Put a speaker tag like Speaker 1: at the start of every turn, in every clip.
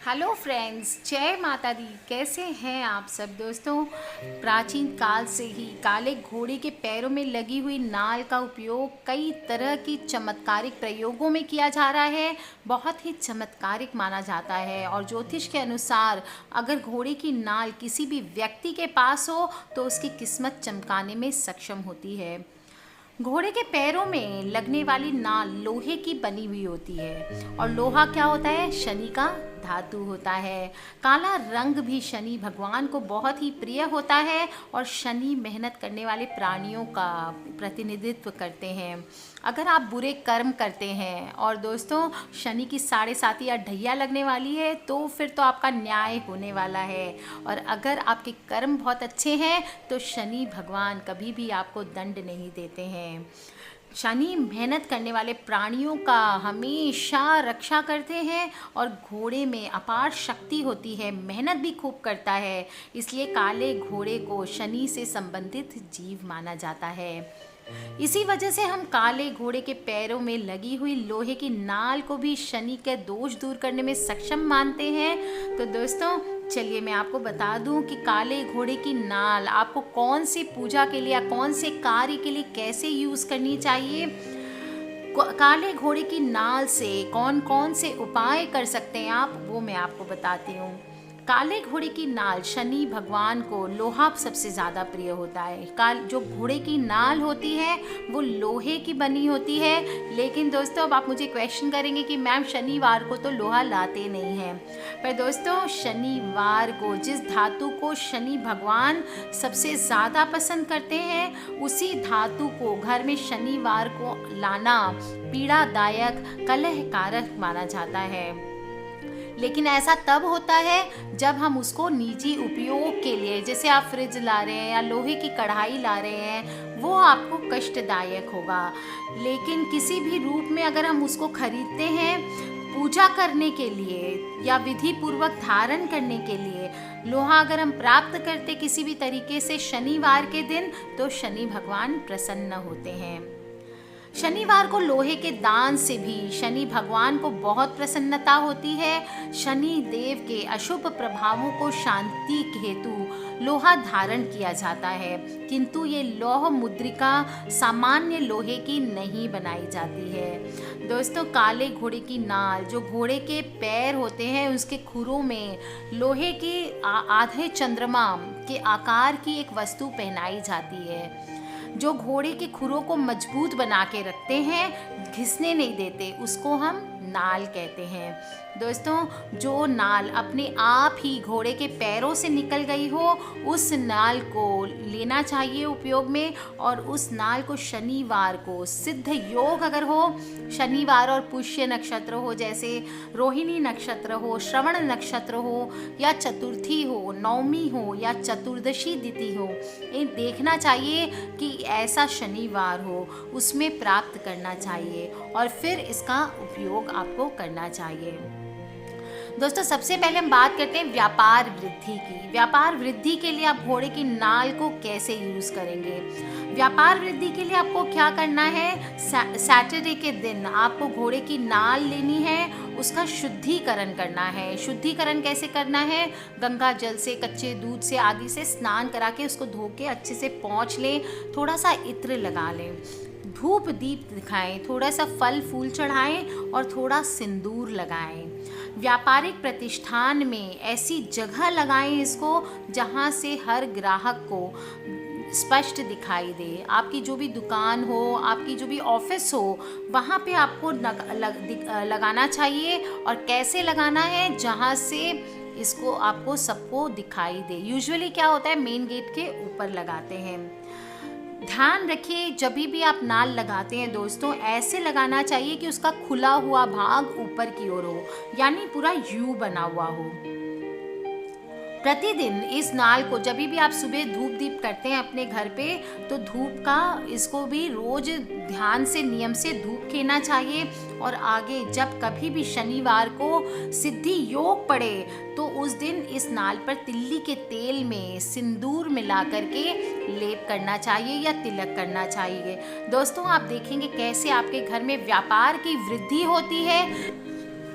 Speaker 1: Hello friends, जय माता दी। कैसे हैं आप सब दोस्तों। प्राचीन काल से ही काले घोड़े के पैरों में लगी हुई नाल का उपयोग कई तरह की चमत्कारिक प्रयोगों में किया जा रहा है। बहुत ही चमत्कारिक माना जाता है और ज्योतिष के अनुसार अगर घोड़े की नाल किसी भी व्यक्ति के पास हो तो उसकी किस्मत चमकाने में सक्षम होती है। घोड़े के पैरों में लगने वाली नाल लोहे की बनी हुई होती है और लोहा क्या होता है, शनि का धातु होता है। काला रंग भी शनि भगवान को बहुत ही प्रिय होता है और शनि मेहनत करने वाले प्राणियों का प्रतिनिधित्व करते हैं। अगर आप बुरे कर्म करते हैं और दोस्तों शनि की 7.5 या ढैया लगने वाली है तो फिर तो आपका न्याय होने वाला है। और अगर आपके कर्म बहुत अच्छे हैं तो शनि भगवान कभी भी आपको दंड नहीं देते हैं। शनि मेहनत करने वाले प्राणियों का हमेशा रक्षा करते हैं और घोड़े में अपार शक्ति होती है, मेहनत भी खूब करता है। इसलिए काले घोड़े को शनि से संबंधित जीव माना जाता है। इसी वजह से हम काले घोड़े के पैरों में लगी हुई लोहे की नाल को भी शनि के दोष दूर करने में सक्षम मानते हैं। तो दोस्तों चलिए मैं आपको बता दूं कि काले घोड़े की नाल आपको कौन सी पूजा के लिए या कौन से कार्य के लिए कैसे यूज़ करनी चाहिए। काले घोड़े की नाल से कौन कौन से उपाय कर सकते हैं आप, वो मैं आपको बताती हूँ। काले घोड़े की नाल, शनि भगवान को लोहा सबसे ज़्यादा प्रिय होता है। जो घोड़े की नाल होती है वो लोहे की बनी होती है। लेकिन दोस्तों अब आप मुझे क्वेश्चन करेंगे कि मैम शनिवार को तो लोहा लाते नहीं हैं। पर दोस्तों शनिवार को जिस धातु को शनि भगवान सबसे ज़्यादा पसंद करते हैं उसी धातु को घर में शनिवार को लाना पीड़ादायक, कलहकारक माना जाता है। लेकिन ऐसा तब होता है जब हम उसको निजी उपयोग के लिए, जैसे आप फ्रिज ला रहे हैं या लोहे की कढ़ाई ला रहे हैं, वो आपको कष्टदायक होगा। लेकिन किसी भी रूप में अगर हम उसको खरीदते हैं पूजा करने के लिए या विधि पूर्वक धारण करने के लिए, लोहा अगर हम प्राप्त करते किसी भी तरीके से शनिवार के दिन, तो शनि भगवान प्रसन्न होते हैं। शनिवार को लोहे के दान से भी शनि भगवान को बहुत प्रसन्नता होती है। शनि देव के अशुभ प्रभावों को शांति हेतु लोहा धारण किया जाता है, किंतु ये लौह मुद्रिका सामान्य लोहे की नहीं बनाई जाती है। दोस्तों काले घोड़े की नाल, जो घोड़े के पैर होते हैं उसके खुरों में लोहे के आधे चंद्रमा के आकार की एक वस्तु पहनाई जाती है जो घोड़े के खुरों को मजबूत बना के रखते हैं, घिसने नहीं देते। उसको हम नाल कहते हैं। दोस्तों जो नाल अपने आप ही घोड़े के पैरों से निकल गई हो उस नाल को लेना चाहिए उपयोग में। और उस नाल को शनिवार को सिद्ध योग अगर हो, शनिवार और पुष्य नक्षत्र हो, जैसे रोहिणी नक्षत्र हो, श्रवण नक्षत्र हो या चतुर्थी हो, नवमी हो या चतुर्दशी तिथि हो, ये देखना चाहिए कि ऐसा शनिवार हो, उसमें प्राप्त करना चाहिए और फिर इसका उपयोग आपको करना चाहिए। दोस्तों सबसे पहले हम बात करते हैं व्यापार वृद्धि की। व्यापार वृद्धि के लिए आप घोड़े की नाल को कैसे यूज़ करेंगे। व्यापार वृद्धि के लिए आपको क्या करना है, सैटरडे के दिन आपको घोड़े की नाल लेनी है, उसका शुद्धिकरण करना है। शुद्धिकरण कैसे करना है, गंगा जल से, कच्चे दूध से आदि से स्नान करा के उसको धो के अच्छे से पोंछ लें, थोड़ा सा इत्र लगा लें, धूप दीप दिखाएं, थोड़ा सा फल फूल चढ़ाएं और थोड़ा सिंदूर लगाएं। व्यापारिक प्रतिष्ठान में ऐसी जगह लगाएं इसको जहां से हर ग्राहक को स्पष्ट दिखाई दे। आपकी जो भी दुकान हो, आपकी जो भी ऑफिस हो, वहाँ पे आपको लगाना चाहिए। और कैसे लगाना है, जहाँ से इसको आपको सबको दिखाई दे। यूजुअली क्या होता है, मेन गेट के ऊपर लगाते हैं। ध्यान रखिए जब भी आप नाल लगाते हैं दोस्तों, ऐसे लगाना चाहिए कि उसका खुला हुआ भाग ऊपर की ओर हो, यानी पूरा यू बना हुआ हो। प्रतिदिन इस नाल को जब भी आप सुबह धूप दीप करते हैं अपने घर पे, तो धूप का इसको भी रोज ध्यान से नियम से धूप खेना चाहिए। और आगे जब कभी भी शनिवार को सिद्धि योग पड़े तो उस दिन इस नाल पर तिल्ली के तेल में सिंदूर मिला करके लेप करना चाहिए या तिलक करना चाहिए। दोस्तों आप देखेंगे कैसे आपके घर में व्यापार की वृद्धि होती है।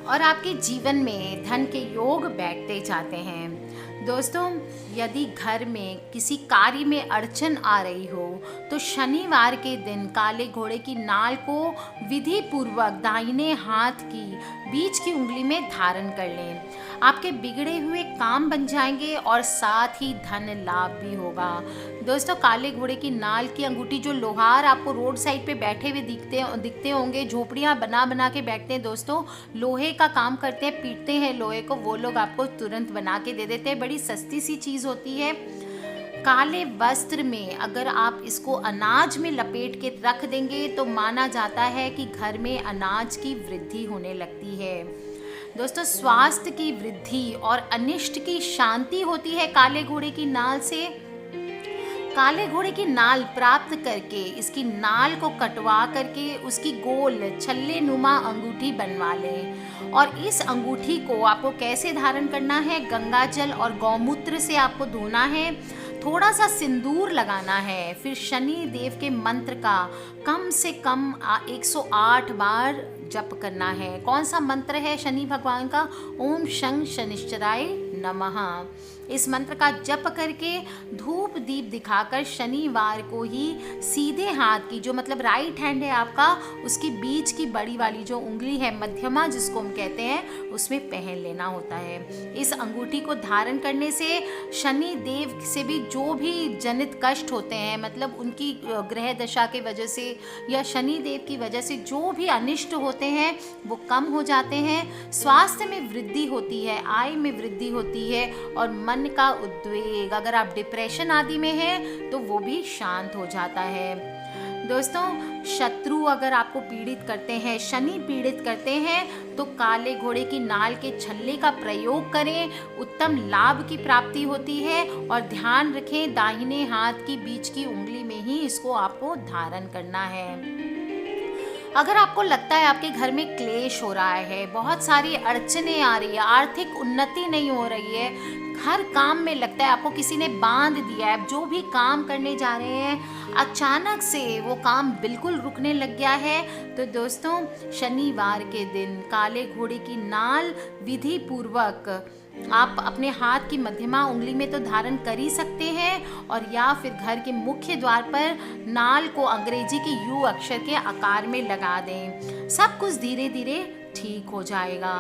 Speaker 1: और आपके जीवन में धन के योग बैठते जाते हैं। दोस्तों, यदि घर में किसी कार्य में अड़चन आ रही हो तो शनिवार के दिन काले घोड़े की नाल को विधि पूर्वक दाहिने हाथ की बीच की उंगली में धारण कर लें। आपके बिगड़े हुए काम बन जाएंगे और साथ ही धन लाभ भी होगा। दोस्तों, काले घोड़े की नाल की अंगूठी जो लोहार आपको रोड साइड पे बैठे हुए दिखते होंगे, झोपड़ियाँ बना बना के बैठते हैं दोस्तों, लोहे का काम करते हैं, पीटते हैं लोहे को, वो लोग आपको तुरंत बना के दे देते हैं। बड़ी सस्ती सी चीज़ होती है। काले वस्त्र में अगर आप इसको अनाज में लपेट के रख देंगे तो माना जाता है कि घर में अनाज की वृद्धि होने लगती है। दोस्तों, स्वास्थ्य की वृद्धि और अनिष्ट की शांति होती है काले घोड़े की नाल से। काले घोड़े की नाल प्राप्त करके इसकी नाल को कटवा करके उसकी गोल छल्ले नुमा अंगूठी बनवा लें। और इस अंगूठी को आपको कैसे धारण करना है? गंगा जल और गौमूत्र से आपको धोना है, थोड़ा सा सिंदूर लगाना है, फिर शनि देव के मंत्र का कम से कम 108 बार जप करना है। कौन सा मंत्र है शनि भगवान का? ओम शं शनिश्चराय नमः। इस मंत्र का जप करके धूप दीप दिखाकर शनिवार को ही सीधे हाथ की, जो मतलब राइट हैंड है आपका, उसकी बीच की बड़ी वाली जो उंगली है, मध्यमा जिसको हम कहते हैं, उसमें पहन लेना होता है। इस अंगूठी को धारण करने से शनि देव से भी जो भी जनित कष्ट होते हैं, मतलब उनकी ग्रह दशा की वजह से या शनि देव की वजह से जो भी अनिष्ट होते हैं वो कम हो जाते हैं। स्वास्थ्य में वृद्धि होती है, आय में वृद्धि होती है और मन का उद्वेग, अगर आप डिप्रेशन आदि में हैं तो वो भी शांत हो जाता है। दोस्तों, शत्रु अगर आपको पीड़ित करते हैं, शनि पीड़ित करते हैं, तो काले घोड़े की नाल के छल्ले का प्रयोग करें, उत्तम लाभ की प्राप्ति होती है। और ध्यान रखें, दाहिने हाथ की बीच की उंगली में ही इसको आपको धारण करना है। अगर आपको लगता है आपके घर में क्लेश हो रहा है, बहुत सारी अड़चनें आ रही है, आर्थिक उन्नति नहीं हो रही है, हर काम में लगता है आपको किसी ने बांध दिया है, जो भी काम करने जा रहे हैं अचानक से वो काम बिल्कुल रुकने लग गया है, तो दोस्तों शनिवार के दिन काले घोड़े की नाल विधि पूर्वक आप अपने हाथ की मध्यमा उंगली में तो धारण कर ही सकते हैं, और या फिर घर के मुख्य द्वार पर नाल को अंग्रेजी के यू अक्षर के आकार में लगा दें। सब कुछ धीरे धीरे ठीक हो जाएगा।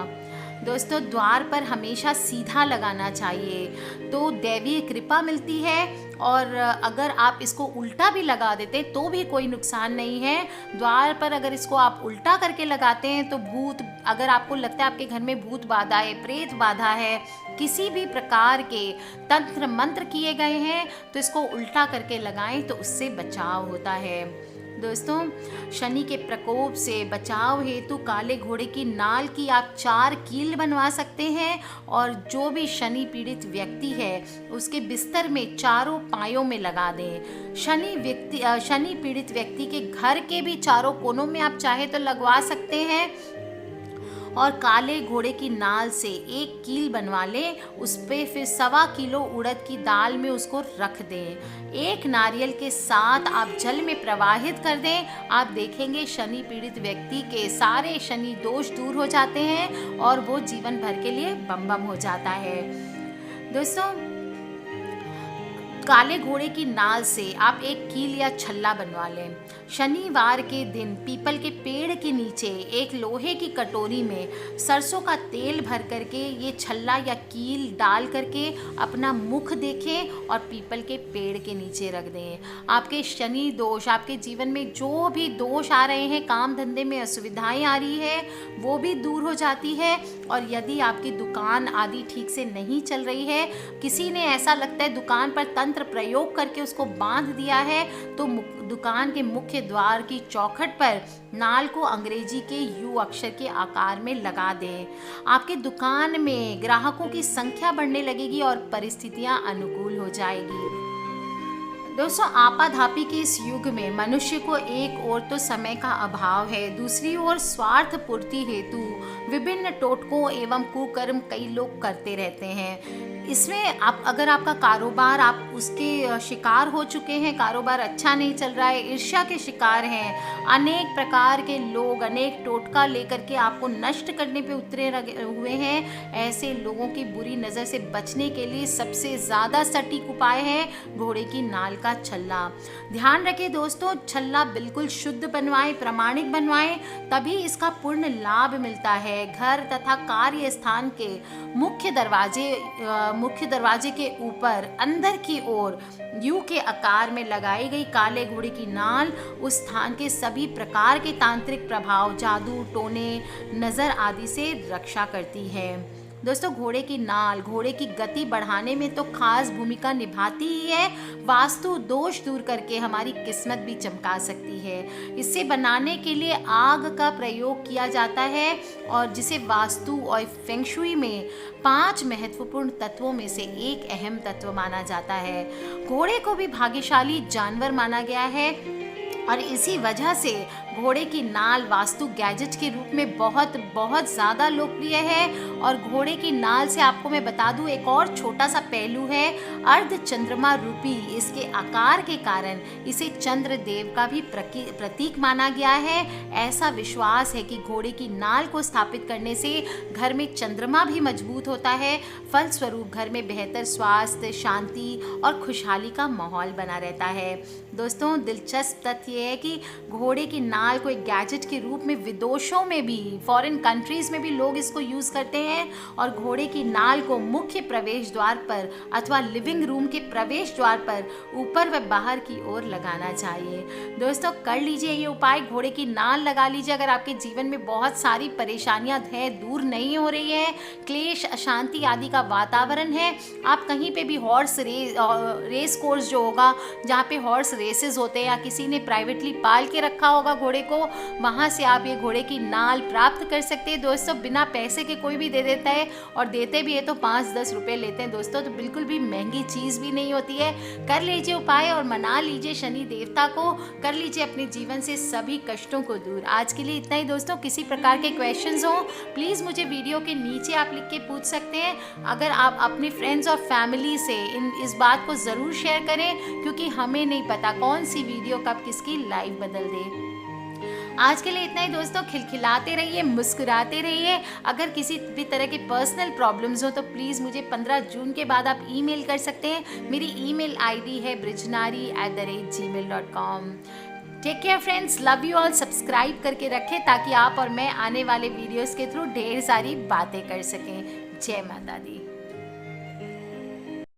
Speaker 1: दोस्तों, द्वार पर हमेशा सीधा लगाना चाहिए तो दैवीय कृपा मिलती है, और अगर आप इसको उल्टा भी लगा देते तो भी कोई नुकसान नहीं है। द्वार पर अगर इसको आप उल्टा करके लगाते हैं तो भूत, अगर आपको लगता है आपके घर में भूत बाधा है, प्रेत बाधा है, किसी भी प्रकार के तंत्र मंत्र किए गए हैं, तो इसको उल्टा करके लगाएं तो उससे बचाव होता है। दोस्तों, शनि के प्रकोप से बचाव हेतु काले घोड़े की नाल की आप 4 कील बनवा सकते हैं, और जो भी शनि पीड़ित व्यक्ति है उसके बिस्तर में चारों पायों में लगा दें। शनि पीड़ित व्यक्ति के घर के भी चारों कोनों में आप चाहे तो लगवा सकते हैं, और काले घोड़े की नाल से 1 कील बनवा लें, उस पे फिर 1.25 किलो उड़द की दाल में उसको रख दें। 1 नारियल के साथ आप जल में प्रवाहित कर दें। आप देखेंगे शनि पीड़ित व्यक्ति के सारे शनि दोष दूर हो जाते हैं और वो जीवन भर के लिए बम बम हो जाता है। दोस्तों, काले घोड़े की नाल से आप 1 कील या छल्ला बनवा लें। शनिवार के दिन पीपल के पेड़ के नीचे एक लोहे की कटोरी में सरसों का तेल भर करके ये छल्ला या कील डाल करके अपना मुख देखें और पीपल के पेड़ के नीचे रख दें। आपके शनि दोष, आपके जीवन में जो भी दोष आ रहे हैं, काम धंधे में असुविधाएं आ रही है, वो भी दूर हो जाती है। और यदि आपकी दुकान आदि ठीक से नहीं चल रही है, किसी ने ऐसा लगता है दुकान पर तंत्र प्रयोग करके उसको बांध दिया है, तो दुकान के मुख्य द्वार की चौखट पर नाल को अंग्रेजी के यू अक्षर के आकार में लगा दें। आपके दुकान में ग्राहकों की संख्या बढ़ने लगेगी और परिस्थितियां अनुकूल हो जाएगी। दोस्तों, आपाधापी के इस युग में मनुष्य को एक ओर तो समय का अभाव है, दूसरी ओर स्वार्थ पूर्ति हेतु विभिन्न टोटकों एवं कुकर्म कई लोग करते रहते हैं। इसमें आप अगर आपका कारोबार आप उसके शिकार हो चुके हैं, कारोबार अच्छा नहीं चल रहा है, ईर्ष्या के शिकार हैं, अनेक प्रकार के लोग अनेक टोटका लेकर के आपको नष्ट करने पे उतरे हुए हैं, ऐसे लोगों की बुरी नज़र से बचने के लिए सबसे ज़्यादा सटीक उपाय है घोड़े की नाल का छल्ला। ध्यान रखें दोस्तों, छल्ला बिल्कुल शुद्ध बनवाएं, प्रामाणिक बनवाएं, तभी इसका पूर्ण लाभ मिलता है। घर तथा कार्य स्थान के मुख्य दरवाजे के ऊपर अंदर की ओर यू के आकार में लगाई गई काले घोड़े की नाल उस स्थान के सभी प्रकार के तांत्रिक प्रभाव, जादू टोने, नज़र आदि से रक्षा करती है। दोस्तों, घोड़े की नाल घोड़े की गति बढ़ाने में तो खास भूमिका निभाती ही है, वास्तु दोष दूर करके हमारी किस्मत भी चमका सकती है। इसे बनाने के लिए आग का प्रयोग किया जाता है और जिसे वास्तु और फेंग शुई में 5 महत्वपूर्ण तत्वों में से एक अहम तत्व माना जाता है। घोड़े को भी भाग्यशाली जानवर माना गया है और इसी वजह से घोड़े की नाल वास्तु गैजेट के रूप में बहुत बहुत ज़्यादा लोकप्रिय है। और घोड़े की नाल से आपको मैं बता दूं एक और छोटा सा पहलू है, अर्ध चंद्रमा रूपी इसके आकार के कारण इसे चंद्र देव का भी प्रतीक माना गया है। ऐसा विश्वास है कि घोड़े की नाल को स्थापित करने से घर में चंद्रमा भी मजबूत होता है, फलस्वरूप घर में बेहतर स्वास्थ्य, शांति और खुशहाली का माहौल बना रहता है। दोस्तों, दिलचस्प तथ्य ये है कि घोड़े की नाल को एक गैजेट के रूप में विदेशों में भी, फॉरेन कंट्रीज में भी लोग इसको यूज़ करते हैं और घोड़े की नाल को मुख्य प्रवेश द्वार पर अथवा लिविंग रूम के प्रवेश द्वार पर ऊपर व बाहर की ओर लगाना चाहिए। दोस्तों, कर लीजिए ये उपाय, घोड़े की नाल लगा लीजिए। अगर आपके जीवन में बहुत सारी परेशानियां हैं, दूर नहीं हो रही है, क्लेश, अशांति आदि का वातावरण है, आप कहीं पे भी हॉर्स रेस कोर्स जो होगा, जहाँ पे हॉर्स रेसेस होते हैं या किसी ने प्राइवेटली पाल के रखा होगा घोड़े को, वहाँ से आप ये घोड़े की नाल प्राप्त कर सकते हैं। दोस्तों, बिना पैसे के कोई भी दे देता है और देते भी है तो 5-10 रुपए लेते हैं दोस्तों, तो बिल्कुल भी महंगी चीज़ भी नहीं होती है। कर लीजिए उपाय और मना लीजिए शनि देवता को, कर लीजिए अपने जीवन से सभी कष्टों को दूर। आज के लिए इतना ही दोस्तों। किसी प्रकार के क्वेश्चंस हो प्लीज़ मुझे वीडियो के नीचे आप लिख के पूछ सकते हैं। अगर आप अपने फ्रेंड्स और फैमिली से इस बात को ज़रूर शेयर करें, क्योंकि हमें नहीं पता कौन सी वीडियो कब किसकी लाइफ बदल दे। आज के लिए इतना ही दोस्तों। खिलखिलाते रहिए, मुस्कुराते रहिए। अगर किसी भी तरह की पर्सनल प्रॉब्लम्स हो तो प्लीज़ मुझे 15 जून के बाद आप ईमेल कर सकते हैं। मेरी ईमेल आईडी है brijnari@gmail.com। Take care friends, love you all. Subscribe करके रखें ताकि आप और मैं आने वाले वीडियोस के थ्रू ढेर सारी बातें कर सकें। जय माता दी।